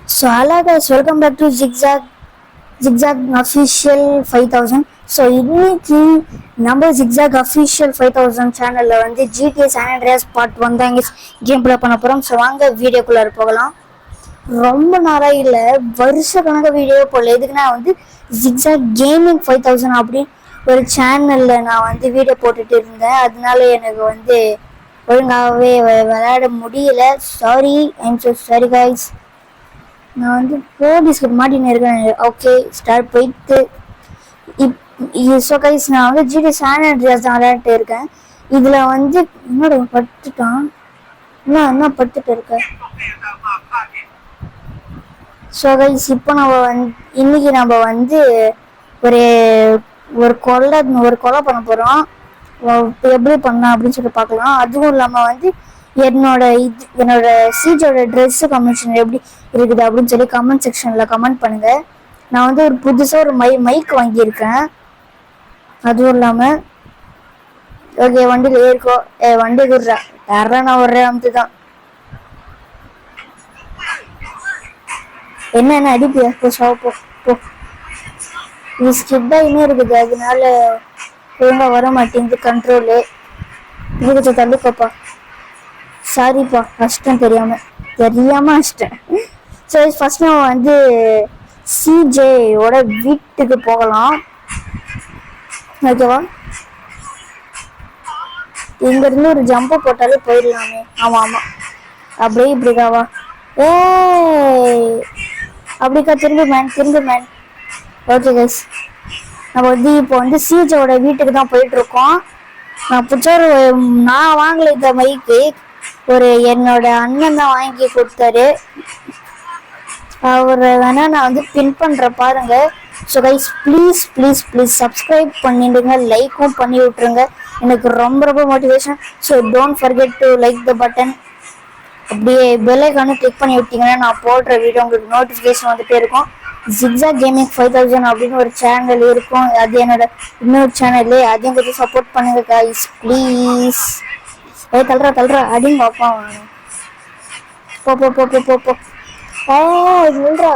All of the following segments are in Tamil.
So hello guys, welcome back to Zigzag Official 5000. So இன்னைக்கு நம்ம ஜிக்ஸாக் அஃபிஷியல் 5000 சேனலில் வந்து ஜிடிஏ சான் ஆண்ட்ரியாஸ் பார்ட் 1 தான் இங்கே கேம் ப்ளே பண்ண போகிறோம். ஸோ வாங்க வீடியோக்குள்ளே போகலாம். ரொம்ப நாளாக இல்லை, வருஷ கணக்கு வீடியோ போடல. இதுக்கு நான் வந்து ஜிக்ஸாக் கேமிங் 5000 அப்படின்னு ஒரு சேனலில் நான் வந்து வீடியோ போட்டுட்டு இருந்தேன். அதனால எனக்கு வந்து ஒழுங்காகவே விளையாட முடியல. Sorry, I'm so sorry guys. நான் வந்து போலீஸ்க்கு மாட்டின்னு இருக்கேன். ஓகே, ஸ்டார்ட் போயிட்டு ஸோ கைஸ், நான் வந்து ஜிடி சான் ஆண்ட்ரியாஸ் தான் விளையாட்டு இருக்கேன். இதில் வந்து என்னோட பட்டுட்டான், என்ன பட்டுட்டு இருக்க. ஸோ கைஸ், இப்போ இன்னைக்கு நம்ம வந்து ஒரு ஒரு கொலை பண்ண போகிறோம். எப்படி பண்ணலாம் அப்படின்னு சொல்லி பார்க்கலாம். அதுவும் இல்லாமல் வந்து என்னோட சீஜோட ட்ரெஸ் கமெண்ட்ஷன் எப்படி இருக்குது அப்படின்னு சொல்லி கமெண்ட் செக்ஷனில் கமெண்ட் பண்ணுங்க. நான் வந்து ஒரு புதுசாக ஒரு மைக் வாங்கியிருக்கேன். அதுவும் இல்லாமல் ஓகே, வண்டியில் ஏறிக்கோ. வண்டி குடுறா யாரா, நான் வர்றேன் அமுத்து தான். என்ன அடிப்பியா? போ. இது ஸ்கிட்டாக இன்னும் இருக்குது, அதனால ஒழுங்காக வர மாட்டேங்குது கண்ட்ரோலு. இதுக்கு தள்ளிக்கோப்பா. சாரிப்பா, அஷ்டம் தெரியாம அஷ்டம். சரி, ஃபர்ஸ்ட் நம்ம வந்து சிஜேயோட வீட்டுக்கு போகலாம். ஓகேவா? இங்க இருந்து ஒரு ஜம்பு போட்டாலே போயிடலாமே. ஆமா, அப்படியே இப்படிக்காவா? அப்படிக்கா, திரும்பி மேன். ஓகே கைஸ், நம்ம வந்து இப்போ வந்து சிஜேயோட வீட்டுக்கு தான் போயிட்டு இருக்கோம். நான் வாங்கல இந்த மைக்கு, என்னோட அண்ணன் தான் வாங்கி கொடுத்தாரு. அவர் வேணா நான் வந்து பின் பண்ற பாருங்க. ஸோ கைஸ், ப்ளீஸ் சப்ஸ்கிரைப் பண்ணிடுங்க, லைக்கும் பண்ணி விட்டுருங்க. எனக்கு ரொம்ப motivation. So don't forget to like the button. அப்படியே பெல் ஐகானை கிளிக் பண்ணி விட்டீங்கன்னா நான் போடுற வீடியோ உங்களுக்கு நோட்டிஃபிகேஷன் வந்துட்டே இருக்கும். ஜிக்ஸாக் கேமிங் 5000 அப்படின்னு ஒரு சேனல் இருக்கும். அது என்னோட இன்னொரு சேனல், அதையும் கொஞ்சம் சப்போர்ட் பண்ணுங்க கைஸ் ப்ளீஸ். தள்ளுறா அடிங்க பாப்பா. போ. சொல்றா.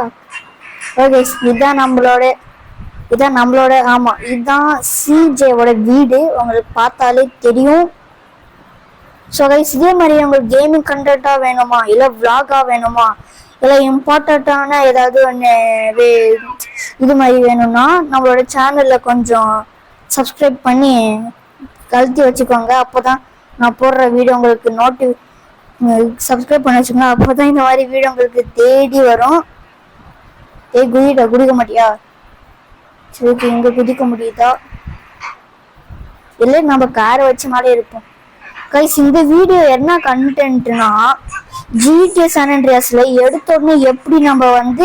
ஓகே, இதான் நம்மளோட ஆமா, இதுதான் சிஜேவோட வீடு. உங்களுக்கு பார்த்தாலே தெரியும். ஸோ கைஸ், இதே மாதிரி உங்களுக்கு கேமிங் கண்டென்ட்டா வேணுமா, இல்லை விளாகா வேணுமா, இல்லை இம்பார்ட்டண்ட்டான ஏதாவது ஒன்று இது மாதிரி வேணும்னா நம்மளோட சேனலில் கொஞ்சம் சப்ஸ்கிரைப் பண்ணி கழுத்தி வச்சுக்கோங்க. அப்போதான் நான் போடுற வீடியோ உங்களுக்கு சப்ஸ்கிரைப் பண்ணி வச்சுக்கோங்க. அப்போதான் இந்த மாதிரி வீடியோ உங்களுக்கு தேடி வரும். குதிக்க மாட்டியா? சரி, இங்க குதிக்க முடியுதா? இல்லை, நம்ம காரை வச்சு மேலே இருப்போம். கைஸ், இந்த வீடியோ என்ன கண்டென்ட்னா, ஜிடிஏ சான் ஆண்ட்ரியாஸ்ல எடுத்த உடனே எப்படி நம்ம வந்து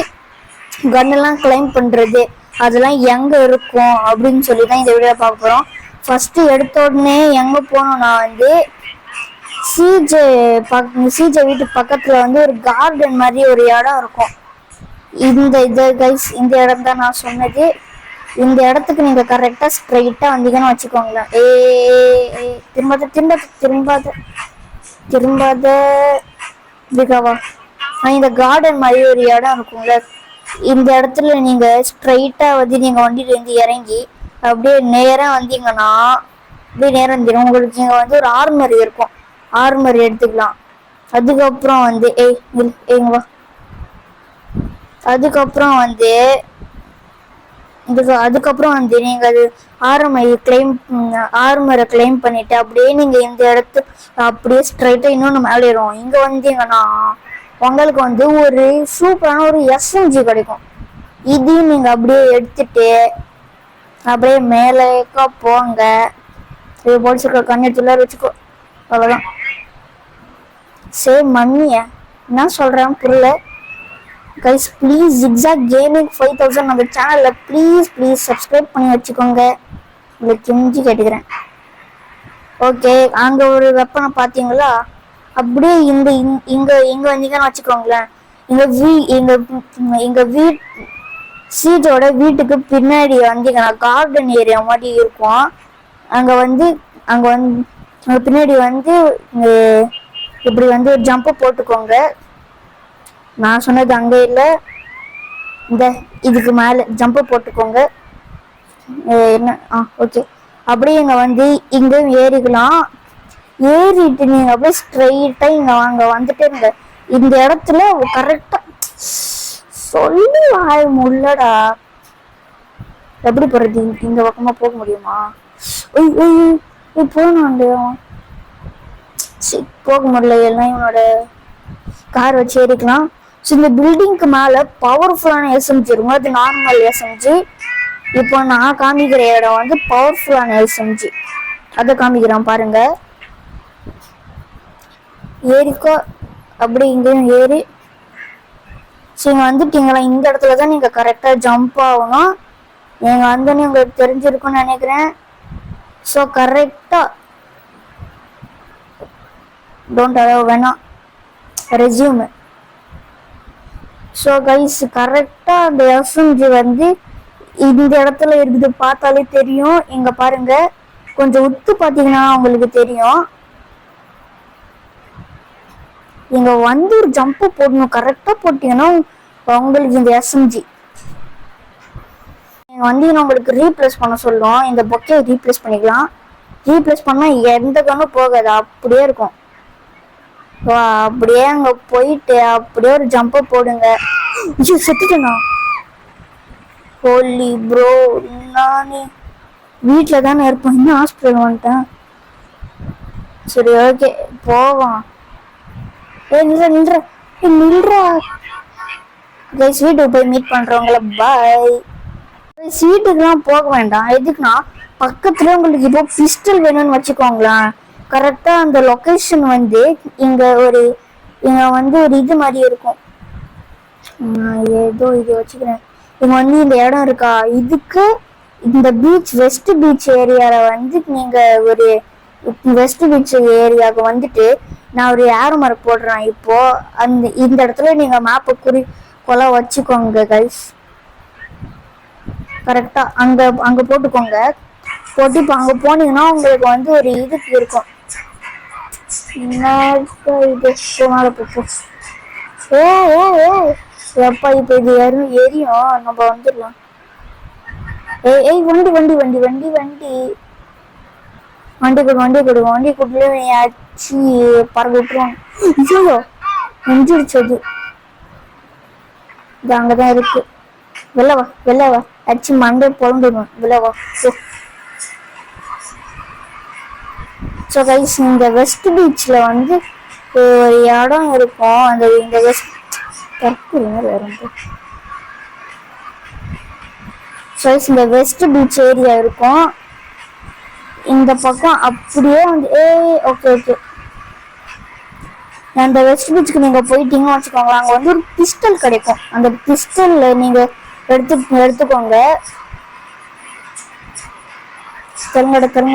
கன்னெல்லாம் கிளைம் பண்றது, அதெல்லாம் எங்க இருக்கும் அப்படின்னு சொல்லி தான் இந்த வீடியோ பார்க்க போறோம். ஃபர்ஸ்ட் எடுத்த உடனே எங்க போனோம்னா வந்து சிஜே வீட்டு பக்கத்துல வந்து ஒரு கார்டன் மாதிரி ஒரு இடம் இருக்கும். இந்த இடம் தான் நான் சொன்னது. இந்த இடத்துக்கு நீங்க கரெக்டா ஸ்ட்ரைட்டா வந்தீங்கன்னு வச்சுக்கோங்களேன். திரும்பாத இதுக்காவா? இந்த கார்டன் மாதிரி ஒரு இடம் இருக்கும்ல, இந்த இடத்துல நீங்க ஸ்ட்ரைட்டா வந்து நீங்க வண்டியில இருந்து இறங்கி அப்படியே நேரா வந்தீங்கன்னா அப்படியே நேரம் வந்துடும். உங்களுக்கு இங்க வந்து ஒரு ஆர்மர் இருக்கும், ஆர்மர் எடுத்துக்கலாம். அதுக்கப்புறம் வந்து வா. அதுக்கப்புறம் வந்து நீங்க அது ஆர்மரை கிளைம் பண்ணிட்டு அப்படியே நீங்க இந்த இடத்து அப்படியே ஸ்ட்ரைட்டா இன்னொன்று மேலேறோம். இங்க வந்தீங்கன்னா உங்களுக்கு வந்து ஒரு சூப்பரான ஒரு எஸ்எம்ஜி கிடைக்கும். இதையும் நீங்க அப்படியே எடுத்துட்டு அப்படியே மேலேக்கா போங்க. போலீஸுக்கு கண்ணெடுத்துல வச்சுக்கோ, அவ்வளவுதான். சரி மண்ணிய என்ன சொல்றேன் புரியல. கைஸ், ப்ளீஸ் ஜிக்ஸாக் கேமிங் 5000 நம்ம சேனல்ல ப்ளீஸ் சப்ஸ்கிரைப் பண்ணி வச்சுக்கோங்க. உங்களுக்கு கெஞ்சி கேட்டுக்கிறேன். ஓகே, அங்க ஒரு வெப்பனை பாத்தீங்களா? அப்படியே இங்க வந்தீங்கன்னு வச்சுக்கோங்களேன். எங்க சீஜோட வீட்டுக்கு பின்னாடி வந்தீங்கன்னா கார்டன் ஏரியா மாதிரி இருக்கும். அங்க பின்னாடி வந்து இப்படி வந்து ஒரு ஜம்ப் போட்டுக்கோங்க. நான் சொன்னது அங்கே இல்லை, இந்த இதுக்கு மேலே ஜம்பை போட்டுக்கோங்க. என்ன ஓகே. அப்படியே இங்கே வந்து இங்கேயும் ஏறிக்கலாம். ஏறிட்டு நீங்கள் அப்படியே ஸ்ட்ரெயிட்டாக இங்கே வாங்க வந்துட்டு இருங்க. இந்த இடத்துல கரெக்டாக சொல்லி வாய முள்ளடா. எப்படி போகிறது? இந்த பக்கமாக போக முடியுமா? போகணும் போக முடியல. எல்லாம் இவனோட கார் வச்சு ஏறிக்கலாம். ஸோ இந்த பில்டிங்க்கு மேலே பவர்ஃபுல்லான எஸ்எம்ஜி இருக்கும், அது நார்மல் எஸ்எம்ஜி. இப்போ நான் காமிக்கிற இடம் வந்து பவர்ஃபுல்லான எஸ்எம்ஜி, அதை காமிக்கிறேன் பாருங்க. ஏறிக்கோ. அப்படி இங்கேயும் ஏறி நீங்கள் வந்துட்டீங்களா? இந்த இடத்துல தான் நீங்கள் கரெக்டாக ஜம்ப் ஆகணும். நீங்கள் வந்தோன்னே உங்களுக்கு தெரிஞ்சிருக்கும்னு நினைக்கிறேன். ஸோ கரெக்டாக டோன்ட் அலோவ் வேணாம் ரெஸ்யூம். ஸோ கைஸ் கரெக்டாக அந்த எஸ்எம்ஜி வந்து இந்த இடத்துல இருக்குது, பார்த்தாலே தெரியும். இங்கே பாருங்க, கொஞ்சம் உத்து பார்த்தீங்கன்னா உங்களுக்கு தெரியும். இங்க வந்து ஒரு ஜம்ப் போடணும், கரெக்டாக போட்டீங்கன்னா உங்களுக்கு இந்த எஸ்எம்ஜி வந்து உங்களுக்கு ரீப்ளேஸ் பண்ண சொல்லும். இந்த பொக்கையை ரீப்ளேஸ் பண்ணிக்கலாம். ரீப்ளேஸ் பண்ணால் எந்த கண்ணும் போகாது, அப்படியே இருக்கும். அப்படியே அங்கே போயிட்டு அப்படியே ஒரு ஜம்பை போடுங்க. ஐயோ செத்துட்டேனா? ஹோலி ப்ரோ, நானே வீட்டில் தானே இருப்பேன், இன்னும் ஹாஸ்பிட்டல் வந்துட்டேன். சரி ஓகே போவான். நில்றா கைஸ், வீட்டுக்கு போய் மீட் பண்றவங்கள பாய். வீட்டுக்குலாம் போக வேண்டாம். எதுக்குன்னா பக்கத்துல உங்களுக்கு இப்போ பிஸ்டல் வேணும்னு வச்சுக்கோங்களேன். கரெக்டா அந்த லொகேஷன் வந்து இங்க வந்து ஒரு இது மாதிரி இருக்கும். ஏதோ இது வச்சுக்கிறேன். இங்க வந்து இந்த இடம் இருக்கா, இதுக்கு இந்த பீச் வெஸ்ட் பீச் ஏரியால வந்து நீங்க ஒரு வெஸ்ட் பீச் ஏரியாவுக்கு வந்துட்டு நான் ஒரு ஏரோ மார்க் போடுறேன். இப்போ இந்த இடத்துல நீங்க மேப்பை கொலை வச்சுக்கோங்க கைஸ். கரெக்டா அங்க போட்டுக்கோங்க. போட்டு இப்போ அங்க போனீங்கன்னா உங்களுக்கு வந்து ஒரு இதுக்கு இருக்கும். எப்பா இப்ப இது எரியும், நம்ம வந்துடலாம். வண்டி வண்டி வண்டி வண்டி வண்டி வண்டி கொடுக்கல ஆச்சு பறக்க விட்டுருவாங்க. ஐயோ நெஞ்சிருச்சு. அது இது அங்கதான் இருக்கு. வெள்ளவா அடிச்சு மண்டை பொழந்துடும். வெள்ளவா. ஸோ கைஸ் இந்த வெஸ்ட் பீச்ல வந்து ஒரு இடம் இருக்கும். அந்த இந்த வெஸ்ட் இந்த வெஸ்ட் பீச் ஏரியா இருக்கும். இந்த பக்கம் அப்படியே வந்து ஓகே ஓகே. அந்த வெஸ்ட் பீச்சுக்கு நீங்க போயிட்டீங்கன்னு வச்சுக்கோங்க, அங்க வந்து ஒரு பிஸ்டல் கிடைக்கும். அந்த பிஸ்டல் நீங்க எடுத்துக்கோங்க. கருங்கடை கல்.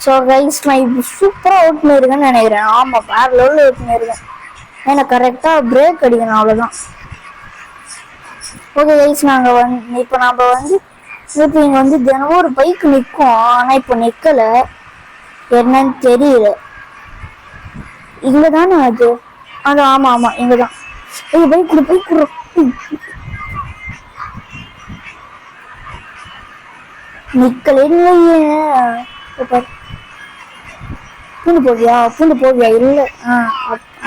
ஸோ கைஸ் நான் இப்போ சூப்பராக ஓட் பண்ணியிருக்கேன்னு நினைக்கிறேன். ஆமாம் வேற லெவலில் ஓட் பண்ணியிருக்கேன். ஏன்னா கரெக்டாக பிரேக் அடிக்கணும், அவ்வளோதான். ஓகே கைஸ் இப்போ நம்ம வந்து இங்கே வந்து தினமும் ஒரு பைக் நிற்கும். ஆனால் இப்போ நிற்கலை, என்னன்னு தெரியல. இங்கே தானே அது ஆமாம் இங்கே தான். பைக் கொடு. நிக்கலே பூண்டு போவியா இல்லை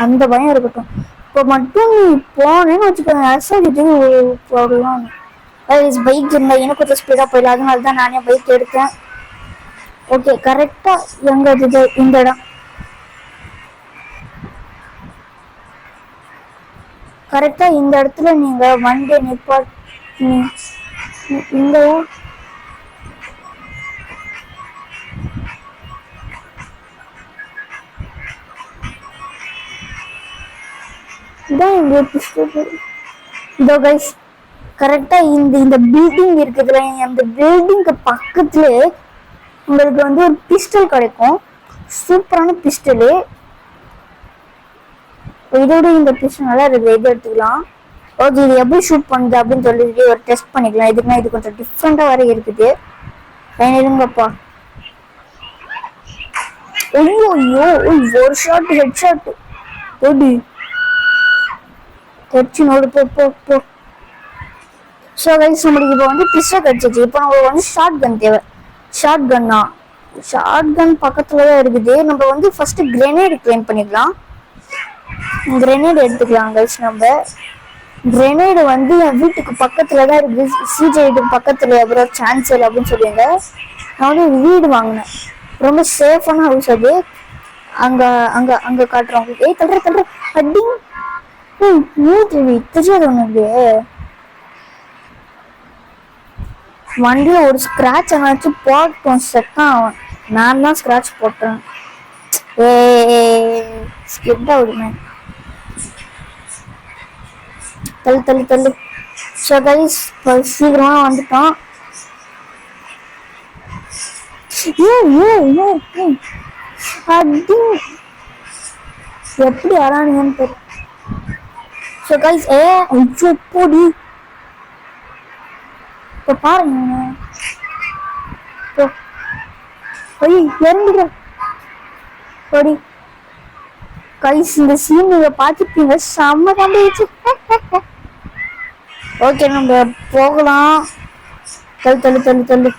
அந்த பயம் இருக்கட்டும். இப்போ மட்டும் நீ போனேன்னு வச்சுக்கோங்க, போடலாம். பைக் இருந்தா எனக்கு கொஞ்சம் ஸ்பீடா போயிடலாம். அதனால தான் நானே பைக் எடுத்தேன். ஓகே கரெக்டா எங்க இருக்குது இந்த இடம். கரெக்டா இந்த இடத்துல நீங்க வண்டி நிப்பாட்டி இந்த இதோ கைஸ் கரெக்டா இந்த பில்டிங் இருக்குதுல, அந்த பில்டிங்க்கு பக்கத்துல உங்களுக்கு வந்து ஒரு பிஸ்டல் கிடைக்கும். சூப்பரான பிஸ்டலு. இதோட இந்த பிஸ்டல் நல்லா இருக்கு, இது எடுத்துக்கலாம். ஓகே இது எப்படி ஷூட் பண்ணுது அப்படின்னு சொல்லிட்டு ஒரு டெஸ்ட் பண்ணிக்கலாம். இதுக்குன்னா இது கொஞ்சம் டிஃப்ரெண்டா வர இருக்குது. இருங்கப்பா. ஐயோ ஐயோ ஒரு ஷாட் ஹெட் ஷாட் ஓடி வச்சு நோடு போ போ போ. ஸோ கைஸ் நம்மளுக்கு இப்போ வந்து பிஸ்டல் கிடச்சிச்சு. இப்போ நம்மளுக்கு வந்து ஷார்ட் கன் தேவை. ஷார்ட் கன்னா ஷார்ட் கன் பக்கத்துல தான் இருக்குது. நம்ம வந்து ஃபர்ஸ்ட் கிரெனேட் கிளைம் பண்ணிக்கலாம். கிரெனேட் எடுத்துக்கலாம் கைஸ். நம்ம கிரெனேடு வந்து என் வீட்டுக்கு பக்கத்துல தான் இருக்குது. சிஜே வீட்டுக்கு பக்கத்துல அப்புறம் சான்ஸ் இல்லை அப்படின்னு சொல்லியிருங்க. நான் வந்து வீடு வாங்கினேன். ரொம்ப சேஃபான ஹவுஸ் அது. அங்க அங்க அங்க காட்டுறோம். ஏய் தள்ளுற தள்ளுற அடி. தெரியாது உனக்கு வண்டியில ஒரு ஸ்கிராட்ச் என்னாச்சும் போட்டோம் செத்தான் அவன். நான் தான் ஸ்கிராட்ச் போட்டேன். ஸ்கிட் ஆகுதுமே. தள்ளு தள்ளு தள்ளு. ஸோ கைஸ் சீக்கிரமா வந்துட்டோம். அடி எப்படி ஆறானுங்கன்னு தெரியும். ஸோ கைஸ் போடி இப்போ பாருங்க. இறங்குற போடி கைஸ். இந்த சீன் நீங்க பார்த்துப்பீங்க. செம்ம கண்டுச்சு. ஓகே நம்ம போகலாம். தள்ளு தள்ளு தள்ளு தள்ளு.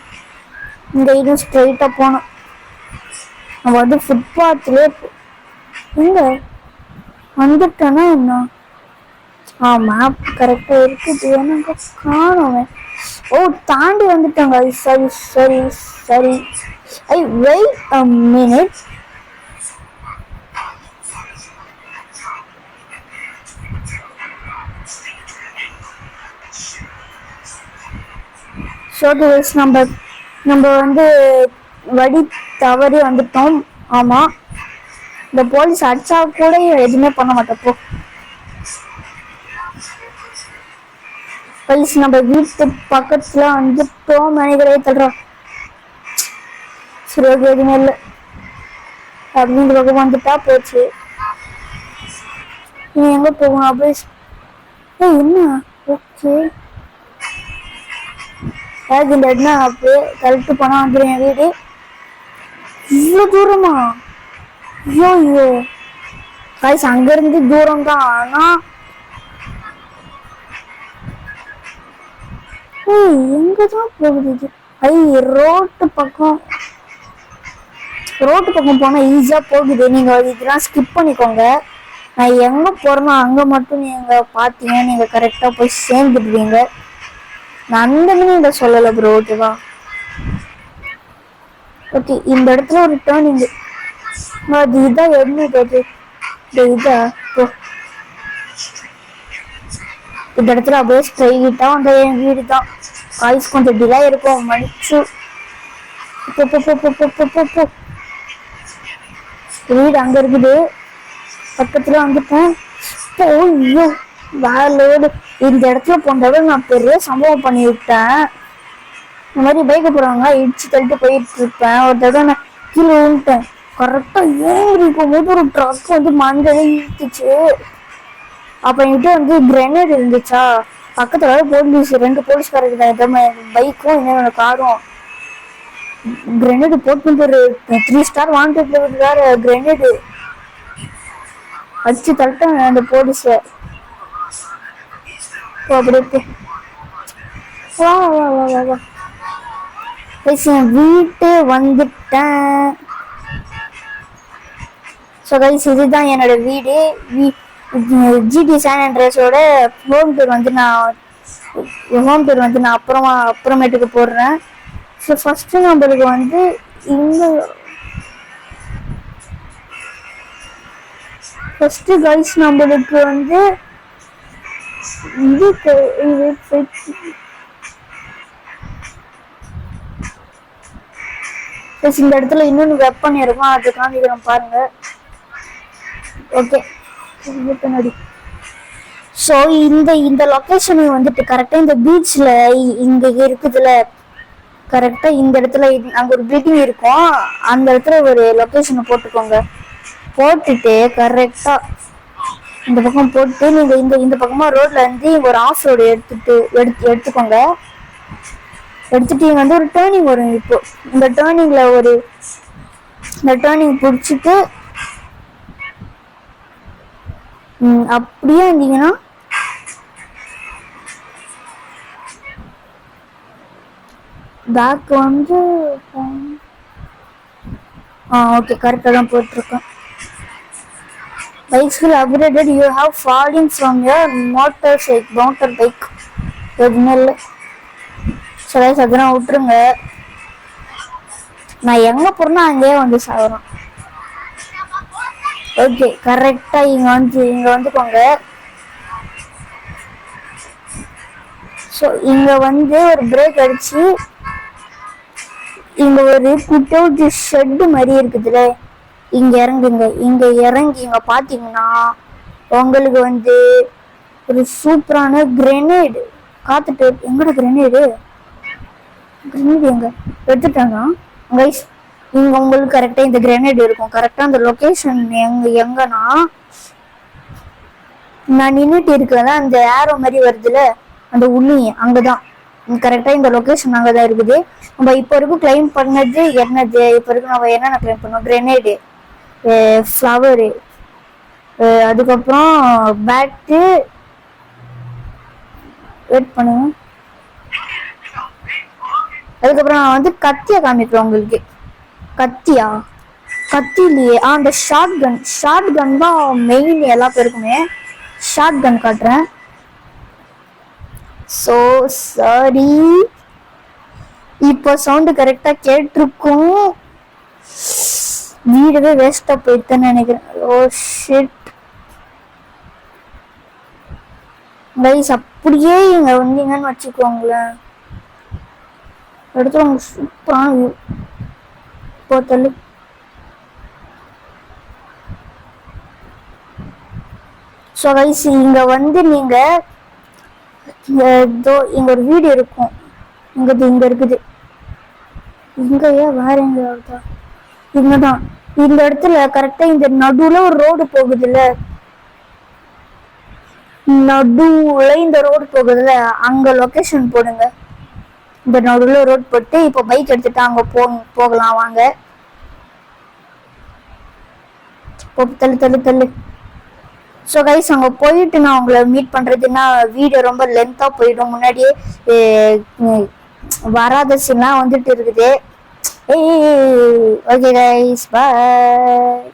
இந்த இது ஸ்ட்ரெயிட்டா போனோம். நம்ம வந்து ஃபுட்பாத்லேயே எங்க வந்துட்டோன்னா என்ன மேப் கரெக்டா இருக்குது. எனக்கு காணுமே. ஓ தாண்டி வந்துட்டோங்க. சரி சரி சரி. I wait a minute. So நம்ம வந்து வழி தவறி வந்துட்டோம். ஆமா இந்த போலீஸ் அடிச்சா கூட எதுவுமே பண்ண மாட்டப்போ. போலீஸ் நம்ம வீட்டு பக்கத்துல வந்துட்டோம் நினைக்கிறே தள்ளுறோம். சரி ஓகே எதுவுமே இல்லை அப்படின்ற பக்கம் வந்துட்டா போச்சு. நீ எங்க போகணும் அப்படியே என்ன ஓகே இந்த இடம்னா அப்படியே கரெக்டு போனா வந்துடும் என் வீடு. இவ்வளோ தூரமா? ஐயோ ஐயோ காய்ஸ் அங்க இருந்து தூரம் தான். ஆனா எங்கதான் போகுது இது? ரோட்டு பக்கம் போனா ஈஸியா போகுது. நீங்க இதெல்லாம் ஸ்கிப் பண்ணிக்கோங்க. நான் எங்க போறேனோ அங்க மட்டும் நீங்க பாத்தீங்க நீங்க கரெக்டா போய் சேர்ந்துடுவீங்க. நான் அந்த மீனிங்ல சொல்லல ப்ரோ. ஓகேவா? ஓகே இந்த இடத்துல ஒரு டர்னிங். அது இதான் என்னது? இதா இந்த இடத்துல அப்படியே ஸ்ட்ரைட்டா அந்த என் வீடு தான். காய்ஸ் கொஞ்சம் டிலே இருக்கும் மன்னிச்சு. வீடு அங்க இருக்குது பக்கத்துல வந்துட்டேன். ஐயோ வேலோடு இந்த இடத்துல போனதோட நான் பெரிய சம்பவம் பண்ணிவிட்டேன். இந்த மாதிரி பைக்க போறவங்க இடிச்சு தள்ளிட்டு போயிட்டு இருப்பேன். ஒரு தடவை நான் கீழே விழுந்துட்டேன். கரெக்டா ஏறி இருக்கும் போது ஒரு ட்ரக் வந்து மஞ்சள் இழுத்துச்சு. அப்ப என்கிட்ட வந்து கிரெனேட் இருந்துச்சா. பக்கத்துல போலீஸ் 2 போலீஸ்காரங்க பைக்கும் இன்னொரு காரும் கிரெனேடு போட்டு ஒரு 3 ஸ்டார் வாங்கிட்டு வேற கிரெனேடு அடிச்சு தள்ளிட்டேன் அந்த போலீஸ. அப்படியே வா வா வா வா வா வீட்டு வந்துட்டேன். ஸோ கைஸ் இதுதான் என்னோட வீடு. ஜிடி சான் ஆண்ட்ரியாஸோட ஹோம் டூர் வந்து நான் அப்புறமேட்டுக்கு போடுறேன். ஸோ ஃபர்ஸ்ட் நம்மளுக்கு வந்து இங்க ஃபர்ஸ்ட் கைஸ் நம்மளுக்கு வந்து இது இந்த இடத்துல இன்னொன்று வெப்பன் இருக்கும். அது காமிக்கிறோம் பாருங்க. ஓகே பின்னாடி. ஸோ இந்த லொக்கேஷன் வந்துட்டு கரெக்டா இந்த பீச்ல இங்க இருக்குதுல கரெக்டா இந்த இடத்துல அங்க ஒரு பில்டிங் இருக்கும். அந்த இடத்துல ஒரு லொக்கேஷனை போட்டுக்கோங்க. போட்டுட்டு கரெக்டா இந்த பக்கம் போட்டு நீங்க இந்த பக்கமா ரோட்ல இருந்து ஒரு ஆஃப் ரோடு எடுத்துக்கோங்க. எடுத்துட்டு இங்க வந்து ஒரு டேர்னிங் வரும். இப்போ இந்த டேர்னிங்ல ஒரு இந்த டேர்னிங் பிடிச்சிட்டு அப்படியே இருந்தீங்கன்னா பேக் வந்து ஓகே கரெக்டாக தான் போயிட்டுருக்கேன். Bikes will upgraded. You have falling from your motorbike. எதுவுமே இல்லை. சரி அதெல்லாம் விட்டுருங்க. நான் எங்கே போகிறேன்னா அங்கேயே வந்து சாகுறோம். ஓகே கரெக்டாக இங்கே வந்துக்கோங்க. ஸோ இங்கே வந்து ஒரு பிரேக் அடிச்சு இங்கே ஒரு குட்டோட்டு ஷெட்டு மாதிரி இருக்குதுல்ல, இங்கே இறங்குங்க. இங்கே இறங்கி இங்கே பார்த்தீங்கன்னா உங்களுக்கு வந்து ஒரு சூப்பரான கிரெனேடு காத்துட்டு. எங்கட கிரெனேடு எங்க எடுத்துட்டாங்க கைஸ்? இங்க உங்களுக்கு கரெக்டா இந்த கிரெனேட் இருக்கும். கரெக்டா அந்த லொகேஷன் எங்கன்னா நான் நின்றுட்டு இருக்கிறத அந்த ஏரோ மாதிரி வருதுல அந்த உண்ணி அங்கதான். கரெக்டா இந்த லொகேஷன் அங்கதான் இருக்குது. நம்ம இப்போ வரைக்கும் கிளைம் பண்ணது என்னது? இப்போ வரைக்கும் நம்ம என்னென்ன கிளைம் பண்ணோம்? கிரெனேடு, ஃப்ளவரு, அதுக்கப்புறம் பேட்டு. வெயிட் பண்ணுங்க. அதுக்கப்புறம் நான் வந்து கத்தியை காமிக்கிறேன் உங்களுக்கு. கத்தியா? கத்தி இல்லையே. அந்த ஷார்ட் கன் தான் மெயின் எல்லா பேருக்குமே. ஷார்ட் கன் காட்டுறேன். ஸோ சாரி, இப்போ சவுண்டு கரெக்டா கேட்டிருக்கும். வீடவே வேஸ்டா போயிட்டுன்னு நினைக்கிறேன். ஓ ஷிட் கைஸ், அப்படியே இங்க வந்தீங்கன்னு வச்சுக்கோங்களேன், இடத்துல உங்க சூப்பரான வியூ. போத்தல்லு ஸோ கைஸ், இங்க வந்து நீங்க இங்க ஒரு வீடு இருக்கும். இங்க இருக்குது. இங்கேயே வேற எங்க வருதா? இங்கதான். இந்த இடத்துல கரெக்டா இந்த நடுவுல ஒரு ரோடு போகுதுல்ல, நடுவுல இந்த ரோடு போகுதுல்ல, அங்க லொகேஷன் போடுங்க. இந்த நடுவுல ரோடு போட்டு இப்போ பைக் எடுத்துட்டு அங்க போகலாம் வாங்க. தள்ளு தள்ளு தள்ளு. ஸோ கைஸ், அங்கே போயிட்டு நான் உங்களை மீட் பண்ணுறதுன்னா வீடியோ ரொம்ப லென்த்தாக போயிடும். முன்னாடியே வராத சீன்லாம் வந்துட்டு இருக்குது. ஓகே கைஸ், பாய்.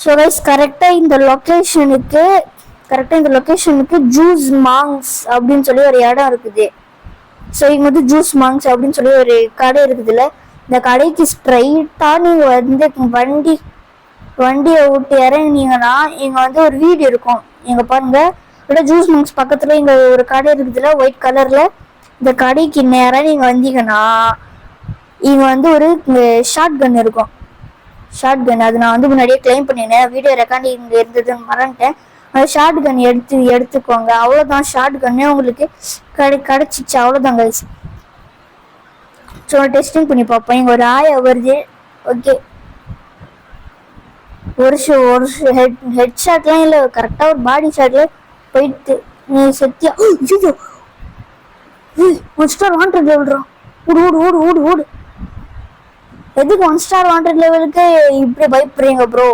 ஸோ கைஸ் கரெக்டாக இந்த லொக்கேஷனுக்கு ஜூஸ் மாங்ஸ் அப்படின்னு சொல்லி ஒரு இடம் இருக்குது. ஸோ இங்கே வந்து ஜூஸ் மாங்ஸ் அப்படின்னு சொல்லி ஒரு கடை இருக்குதுல்ல, இந்த கடைக்கு ஸ்ட்ரைட்டாக நீங்கள் வந்து வண்டியை விட்டு இறங்குனீங்கன்னா இங்கே வந்து ஒரு வீடு இருக்கும். இங்கே பாருங்க, இல்லை ஜூஸ் மாங்ஸ் பக்கத்தில் இங்கே ஒரு கடை இருக்குதுல்ல ஒயிட் கலரில். இந்த கடைக்கு நேராக நீங்கள் வந்தீங்கன்னா இங்கே வந்து ஒரு ஷார்ட் கன் இருக்கும். ஷார்ட் கன் அது நான் வந்து முன்னாடியே கிளைம் பண்ணினேன், வீடியோ ரெக்கார்டிங் இங்கே இருந்ததுன்னு மறந்துட்டேன். அந்த ஷார்ட் கன் எடுத்துக்கோங்க. அவ்வளோதான், ஷார்ட் கன்னே உங்களுக்கு கிடச்சிச்சு. அவ்வளோதான் கைஸ். ஸோ டெஸ்டிங் பண்ணி பார்ப்போம். இங்கே ஒரு ஆயா வருது. ஓகே, ஒரு ஹெட் ஷாட்லாம் இல்லை, கரெக்டாக ஒரு பாடி ஷாட்ல போயிட்டு நீ சத்தியா ஒன் ஸ்டார் வாண்டட் லெவல்றான். ஓடு ஓடு ஓடு ஓடு ஓடு. எதுக்கு 1 ஸ்டார் வாண்டட் லெவலுக்கு இப்படி பயப்படுறீங்க ப்ரோ,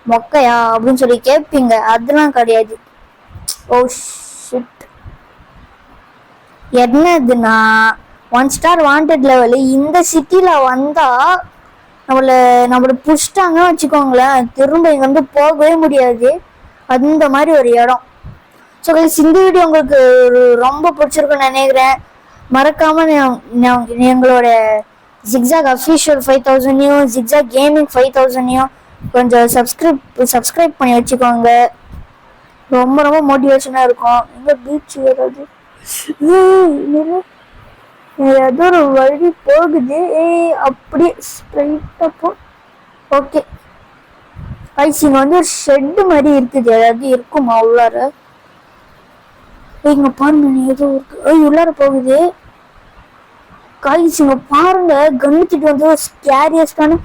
மொக்கையா அப்படின்னு சொல்லி கேட்பீங்க. அதெல்லாம் கிடையாது. ஓ ஷிட், என்னதுன்னா 1 ஸ்டார் வாண்டட் லெவலு இந்த சிட்டில வந்தா நம்மள புஷ்டாங்கன்னு வச்சுக்கோங்களேன், திரும்ப இங்க வந்து போகவே முடியாது. அந்த மாதிரி ஒரு இடம். ஸோ இந்த வீடியோ உங்களுக்கு ரொம்ப பிடிச்சிருக்குன்னு நினைக்கிறேன். மறக்காம எங்களோட ஜிக்ஸாக் அஃபிஷியல் 5000 ஜிக்ஸாக் கேமிங் 5000 கொஞ்சம் சப்ஸ்கிரைப் பண்ணி வச்சுக்கோங்க. ரொம்ப ரொம்ப மோட்டிவேஷனாக இருக்கும். எங்க பீச் ஏதாவது ஏதோ ஒரு வழி போகுது, அப்படியே ஸ்ட்ரைட்டாக போ. ஓகே ஐஸ், இங்கே வந்து ஒரு ஷெட்டு மாதிரி இருக்குது, ஏதாவது இருக்குமா உள்ளார? இங்க பாருங்க, ஏதோ இருக்கு, உள்ளார போகுது. கைஸ் இங்க பாருங்க, கண்ணுத்திட்டு வந்து ஸ்கேரியஸ்டான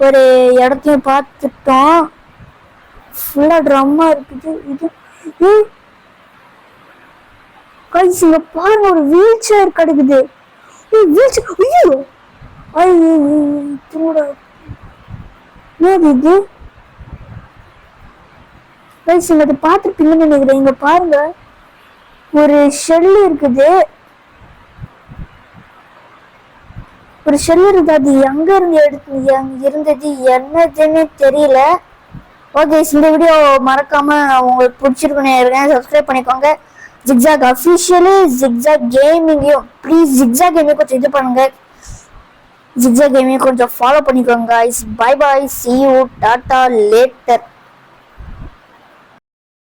ஒரு இடத்தையும் பார்த்துட்டோம். ஃபுல்லா ட்ரம்மா இருக்குது. இது கைஸ் இங்க பாருங்க, ஒரு வீல் சேர் கிடக்குது. ஐயோ இது கைஸ் இங்க பார்த்துருப்பீங்கன்னு நினைக்கிறேன். இங்க பாருங்க, ஒரு ஷெல் இருக்குது. ஒரு ஷெல் இருக்குது, அது எங்க இருந்தது என்னதுன்னு தெரியல. ஓகே, இந்த வீடியோ மறக்காம உங்களுக்கு பிடிச்சிருக்குன்னு இருக்கேன், சப்ஸ்கிரைப் பண்ணிக்கோங்க. ஜிக்ஸாக் அஃபிஷியலு ஜிக்ஸாக் கேமிங்கையும் ப்ளீஸ் ஜிக்ஸாக் கேமிங் கொஞ்சம் இது பண்ணுங்க. ஜிக்ஸாக் கேமிங் கொஞ்சம் ஃபாலோ பண்ணிக்கோங்க. Bye bye, see you, tata, later.